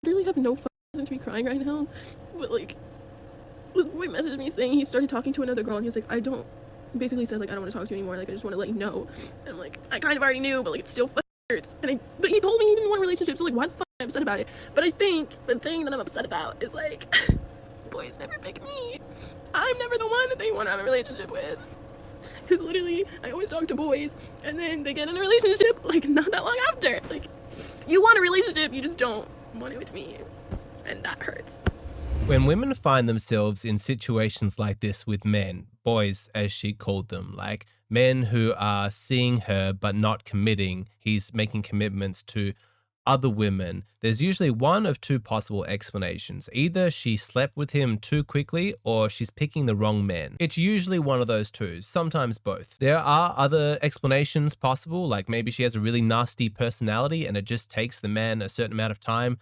literally have no reason to be crying right now, but like, this boy messaged me saying he started talking to another girl, and he was like, he basically said like, I don't want to talk to you anymore, like I just want to let you know. And I'm like, I kind of already knew, but like it still hurts. But he told me he didn't want a relationship, so like, why the fuck am I upset about it? But I think the thing that I'm upset about is like, boys never pick me. I'm never the one that they want to have a relationship with. Because literally, I always talk to boys, and then they get in a relationship, like, not that long after. Like, you want a relationship, you just don't want it with me. And that hurts. When women find themselves in situations like this with men, boys, as she called them, like men who are seeing her but not committing, he's making commitments to other women, there's usually one of two possible explanations. Either she slept with him too quickly or she's picking the wrong men. It's usually one of those two, sometimes both. There are other explanations possible, like maybe she has a really nasty personality and it just takes the man a certain amount of time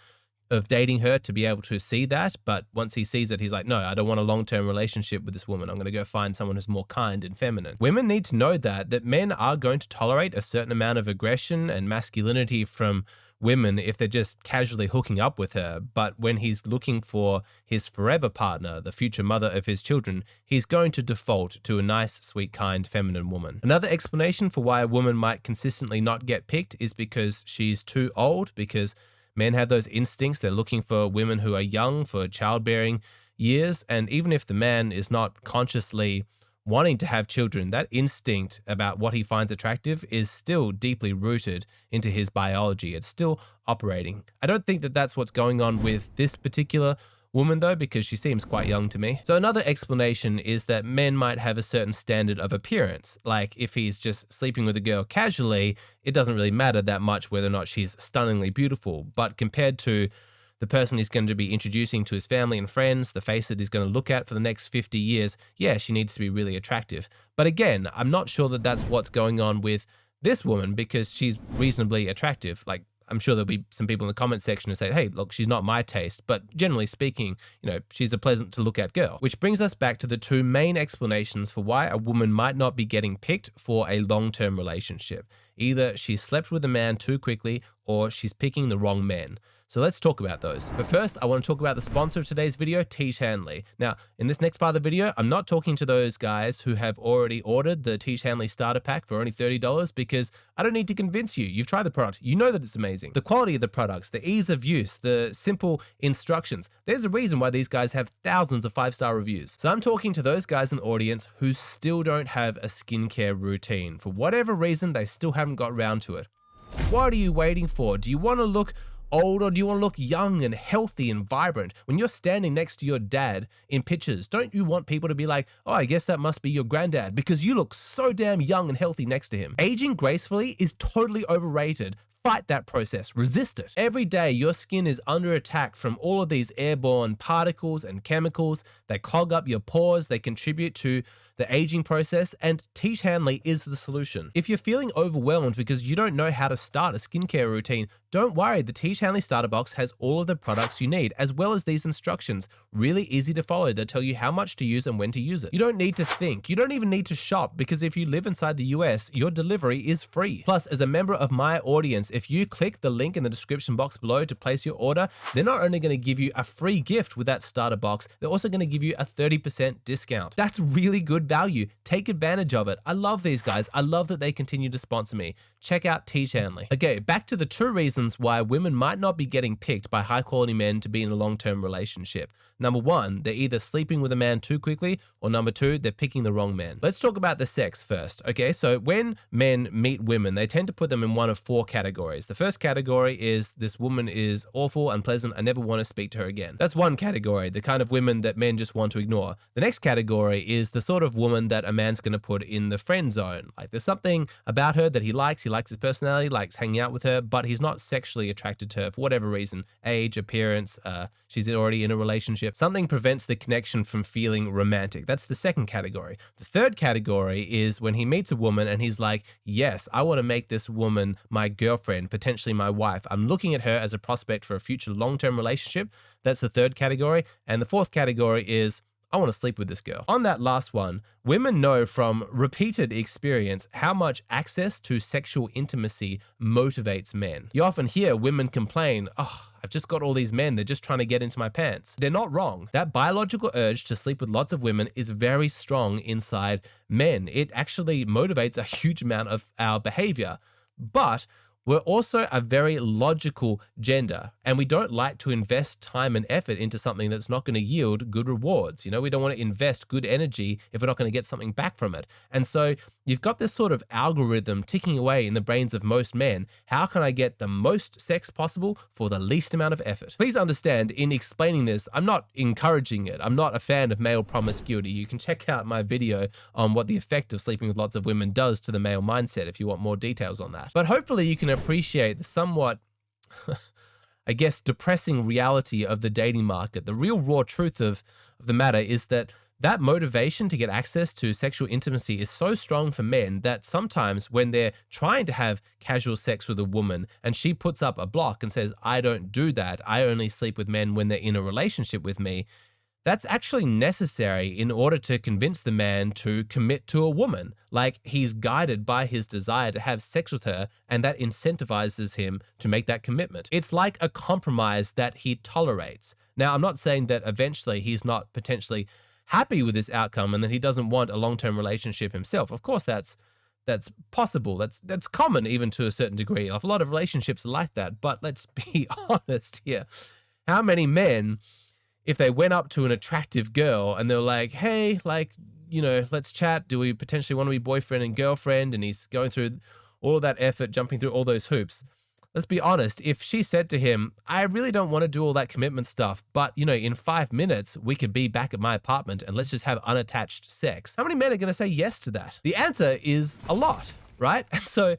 of dating her to be able to see that. But once he sees it, he's like, no, I don't want a long-term relationship with this woman. I'm going to go find someone who's more kind and feminine. Women need to know that men are going to tolerate a certain amount of aggression and masculinity from women if they're just casually hooking up with her. But when he's looking for his forever partner, the future mother of his children, he's going to default to a nice, sweet, kind, feminine woman. Another explanation for why a woman might consistently not get picked is because she's too old, because men have those instincts. They're looking for women who are young for childbearing years. And even if the man is not consciously wanting to have children, that instinct about what he finds attractive is still deeply rooted into his biology. It's still operating. I don't think that that's what's going on with this particular woman though, because she seems quite young to me. So another explanation is that men might have a certain standard of appearance. Like if he's just sleeping with a girl casually, it doesn't really matter that much whether or not she's stunningly beautiful. But compared to the person he's going to be introducing to his family and friends, the face that he's going to look at for the next 50 years, yeah, she needs to be really attractive. But again, I'm not sure that that's what's going on with this woman because she's reasonably attractive. Like, I'm sure there'll be some people in the comment section who say, hey, look, she's not my taste. But generally speaking, she's a pleasant to look at girl. Which brings us back to the two main explanations for why a woman might not be getting picked for a long-term relationship. Either she slept with a man too quickly or she's picking the wrong men. So let's talk about those. But first, I want to talk about the sponsor of today's video, Tiege Hanley. Now, in this next part of the video, I'm not talking to those guys who have already ordered the Tiege Hanley starter pack for only $30 because I don't need to convince you. You've tried the product. You know that it's amazing. The quality of the products, the ease of use, the simple instructions. There's a reason why these guys have thousands of 5-star reviews. So I'm talking to those guys in the audience who still don't have a skincare routine. For whatever reason, they still haven't got around to it. What are you waiting for? Do you want to look old or do you want to look young and healthy and vibrant? When you're standing next to your dad in pictures, don't you want people to be like, oh, I guess that must be your granddad because you look so damn young and healthy next to him? Aging gracefully is totally overrated. Fight that process, resist it. Every day, your skin is under attack from all of these airborne particles and chemicals. They clog up your pores, they contribute to the aging process, and Tiege Hanley is the solution. If you're feeling overwhelmed because you don't know how to start a skincare routine, don't worry, the Tiege Hanley starter box has all of the products you need, as well as these instructions. Really easy to follow. They'll tell you how much to use and when to use it. You don't need to think. You don't even need to shop, because if you live inside the US, your delivery is free. Plus, as a member of my audience, if you click the link in the description box below to place your order, they're not only going to give you a free gift with that starter box, they're also going to give you a 30% discount. That's really good value. Take advantage of it. I love these guys. I love that they continue to sponsor me. Check out Tiege Hanley. Okay, back to the two reasons why women might not be getting picked by high quality men to be in a long-term relationship. Number one, they're either sleeping with a man too quickly, or number two, they're picking the wrong men. Let's talk about the sex first. Okay, so when men meet women, they tend to put them in one of four categories. The first category is, this woman is awful, unpleasant, I never want to speak to her again. That's one category, the kind of women that men just want to ignore. The next category is the sort of woman that a man's going to put in the friend zone. Like, there's something about her that he likes his personality, likes hanging out with her, but he's not sexually attracted to her for whatever reason. Age, appearance, she's already in a relationship. Something prevents the connection from feeling romantic. That's the second category. The third category is when he meets a woman and he's like, yes, I want to make this woman my girlfriend, potentially my wife. I'm looking at her as a prospect for a future long-term relationship. That's the third category. And the fourth category is, I want to sleep with this girl. On that last one, women know from repeated experience how much access to sexual intimacy motivates men. You often hear women complain, oh, I've just got all these men, they're just trying to get into my pants. They're not wrong. That biological urge to sleep with lots of women is very strong inside men. It actually motivates a huge amount of our behavior. But we're also a very logical gender, and we don't like to invest time and effort into something that's not going to yield good rewards. You know, we don't want to invest good energy if we're not going to get something back from it. And so you've got this sort of algorithm ticking away in the brains of most men. How can I get the most sex possible for the least amount of effort? Please understand, in explaining this, I'm not encouraging it. I'm not a fan of male promiscuity. You can check out my video on what the effect of sleeping with lots of women does to the male mindset if you want more details on that. But hopefully you can appreciate the somewhat, I guess, depressing reality of the dating market. The real raw truth of the matter is that motivation to get access to sexual intimacy is so strong for men that sometimes when they're trying to have casual sex with a woman and she puts up a block and says, I don't do that, I only sleep with men when they're in a relationship with me, that's actually necessary in order to convince the man to commit to a woman. Like, he's guided by his desire to have sex with her, and that incentivizes him to make that commitment. It's like a compromise that he tolerates. Now, I'm not saying that eventually he's not potentially happy with this outcome and that he doesn't want a long-term relationship himself. Of course, that's possible. That's common even to a certain degree. A lot of relationships are like that. But let's be honest here. How many men, if they went up to an attractive girl and they were like, hey, like, you know, let's chat. Do we potentially want to be boyfriend and girlfriend? And he's going through all of that effort, jumping through all those hoops. Let's be honest. If she said to him, I really don't want to do all that commitment stuff, but, you know, in 5 minutes, we could be back at my apartment and let's just have unattached sex. How many men are going to say yes to that? The answer is a lot, right? And so,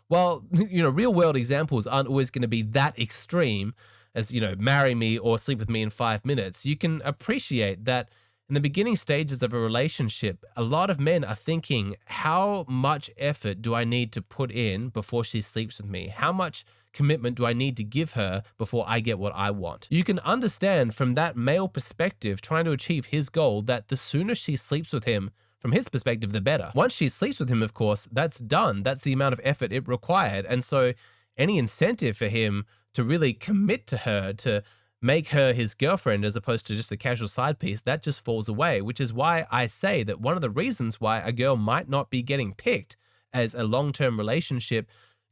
while, you know, real world examples aren't always going to be that extreme, as, you know, marry me or sleep with me in 5 minutes, you can appreciate that in the beginning stages of a relationship, a lot of men are thinking, how much effort do I need to put in before she sleeps with me? How much commitment do I need to give her before I get what I want? You can understand from that male perspective, trying to achieve his goal, that the sooner she sleeps with him, from his perspective, the better. Once she sleeps with him, of course, that's done. That's the amount of effort it required. And so any incentive for him to really commit to her, to make her his girlfriend as opposed to just a casual side piece, that just falls away, which is why I say that one of the reasons why a girl might not be getting picked as a long-term relationship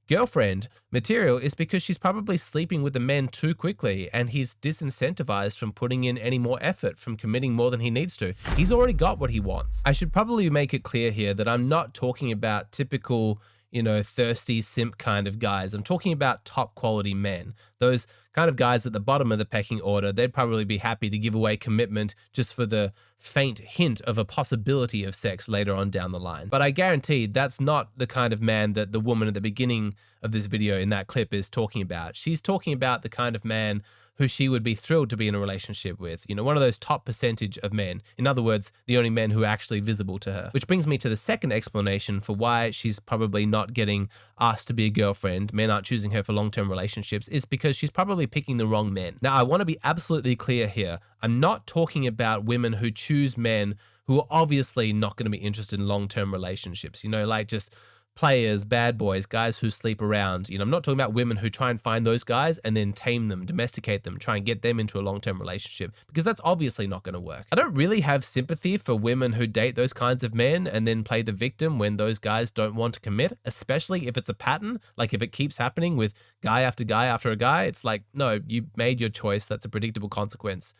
girlfriend material is because she's probably sleeping with the men too quickly and he's disincentivized from putting in any more effort, from committing more than he needs to. He's already got what he wants. I should probably make it clear here that I'm not talking about typical, you know, thirsty simp kind of guys. I'm talking about top quality men. Those kind of guys at the bottom of the pecking order, they'd probably be happy to give away commitment just for the faint hint of a possibility of sex later on down the line. But I guarantee that's not the kind of man that the woman at the beginning of this video in that clip is talking about. She's talking about the kind of man who she would be thrilled to be in a relationship with. You know, one of those top percentage of men. In other words, the only men who are actually visible to her. Which brings me to the second explanation for why she's probably not getting asked to be a girlfriend, men aren't choosing her for long-term relationships, is because she's probably picking the wrong men. Now, I want to be absolutely clear here. I'm not talking about women who choose men who are obviously not going to be interested in long-term relationships. You know, like just players, bad boys, guys who sleep around. You know, I'm not talking about women who try and find those guys and then tame them, domesticate them, try and get them into a long-term relationship, because that's obviously not going to work. I don't really have sympathy for women who date those kinds of men and then play the victim when those guys don't want to commit, especially if it's a pattern. Like if it keeps happening with guy after guy after a guy, it's like, no, you made your choice. That's a predictable consequence.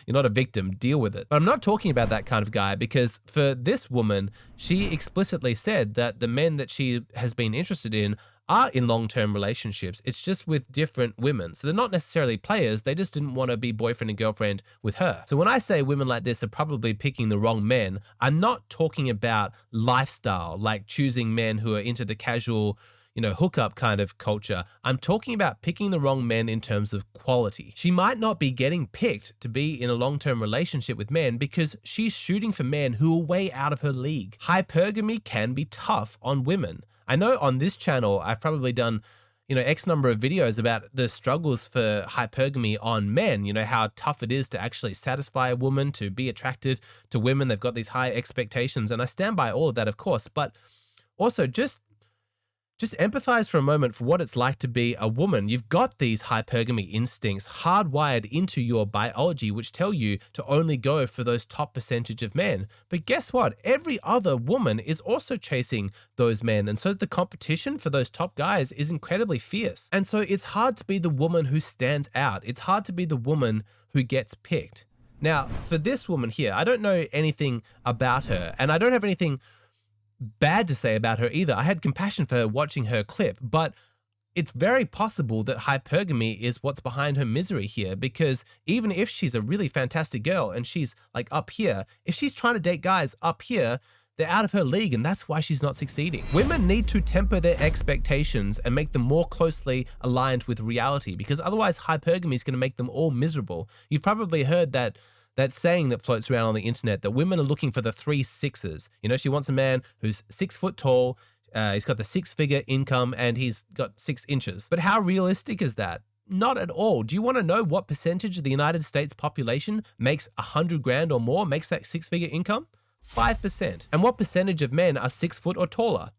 You're not a victim. Deal with it. But I'm not talking about that kind of guy, because for this woman, she explicitly said that the men that she has been interested in are in long-term relationships. It's just with different women. So they're not necessarily players. They just didn't want to be boyfriend and girlfriend with her. So when I say women like this are probably picking the wrong men, I'm not talking about lifestyle, like choosing men who are into the casual, you know, hookup kind of culture. I'm talking about picking the wrong men in terms of quality. She might not be getting picked to be in a long-term relationship with men because she's shooting for men who are way out of her league. Hypergamy can be tough on women. I know on this channel, I've probably done X number of videos about the struggles for hypergamy on men, how tough it is to actually satisfy a woman, to be attracted to women. They've got these high expectations. And I stand by all of that, of course, but also just empathize for a moment for what it's like to be a woman. You've got these hypergamy instincts hardwired into your biology, which tell you to only go for those top percentage of men. But guess what? Every other woman is also chasing those men. And so the competition for those top guys is incredibly fierce. And so it's hard to be the woman who stands out. It's hard to be the woman who gets picked. Now, for this woman here, I don't know anything about her, and I don't have anything bad to say about her either. I had compassion for her watching her clip, but it's very possible that hypergamy is what's behind her misery here, because even if she's a really fantastic girl and she's like up here, if she's trying to date guys up here, they're out of her league, and that's why she's not succeeding. Women need to temper their expectations and make them more closely aligned with reality, because otherwise hypergamy is going to make them all miserable. You've probably heard that saying that floats around on the internet that women are looking for the 3 6s. She wants a man who's 6 foot tall, he's got the 6-figure income, and he's got 6 inches. But how realistic is that? Not at all. Do you want to know what percentage of the United States population makes 100 grand or more, makes that 6-figure income? 5%. And what percentage of men are 6 foot or taller?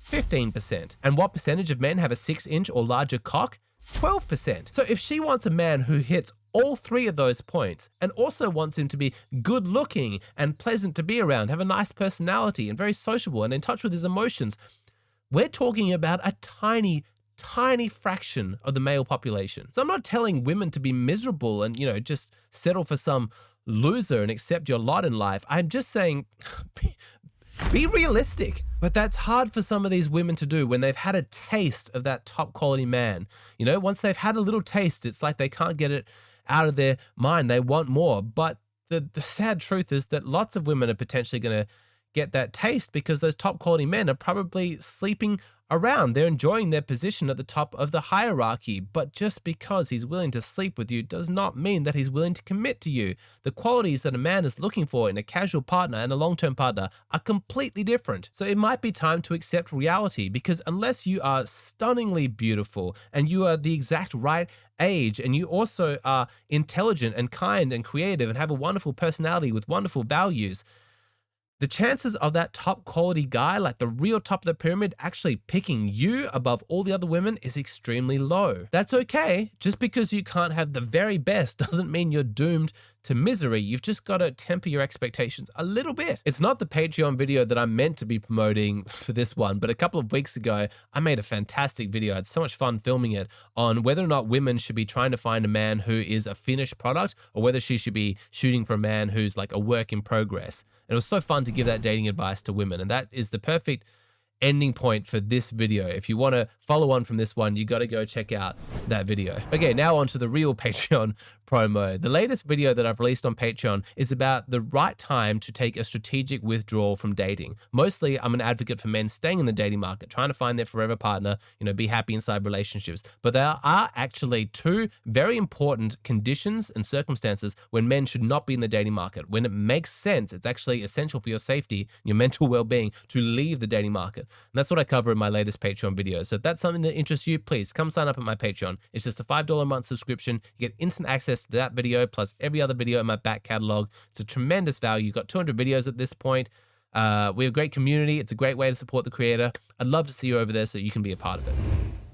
15%. And what percentage of men have a 6-inch or larger cock? 12%. So if she wants a man who hits all 3 of those points and also wants him to be good looking and pleasant to be around, have a nice personality and very sociable and in touch with his emotions, we're talking about a tiny fraction of the male population. So I'm not telling women to be miserable and, just settle for some loser and accept your lot in life. I'm just saying, be realistic. But that's hard for some of these women to do when they've had a taste of that top quality man. Once they've had a little taste, it's like they can't get it out of their mind. They want more. But the sad truth is that lots of women are potentially going to get that taste because those top quality men are probably sleeping around. They're enjoying their position at the top of the hierarchy. But just because he's willing to sleep with you does not mean that he's willing to commit to you. The qualities that a man is looking for in a casual partner and a long-term partner are completely different. So it might be time to accept reality, because unless you are stunningly beautiful and you are the exact right age and you also are intelligent and kind and creative and have a wonderful personality with wonderful values, the chances of that top quality guy, like the real top of the pyramid, actually picking you above all the other women is extremely low. That's okay. Just because you can't have the very best doesn't mean you're doomed to misery. You've just got to temper your expectations a little bit. It's not the Patreon video that I'm meant to be promoting for this one, but a couple of weeks ago, I made a fantastic video. I had so much fun filming it on whether or not women should be trying to find a man who is a finished product or whether she should be shooting for a man who's like a work in progress. And it was so fun to give that dating advice to women. And that is the perfect ending point for this video. If you want to follow on from this one, you got to go check out that video. Okay, now on to the real Patreon promo. The latest video that I've released on Patreon is about the right time to take a strategic withdrawal from dating. Mostly, I'm an advocate for men staying in the dating market, trying to find their forever partner, be happy inside relationships. But there are actually 2 very important conditions and circumstances when men should not be in the dating market. When it makes sense, it's actually essential for your safety, your mental well-being, to leave the dating market. And that's what I cover in my latest Patreon video. So if that's something that interests you, please come sign up at my Patreon. It's just a $5 a month subscription. You get instant access to that video plus every other video in my back catalog. It's a tremendous value. You've got 200 videos at this point. We have a great community. It's a great way to support the creator. I'd love to see you over there so you can be a part of it.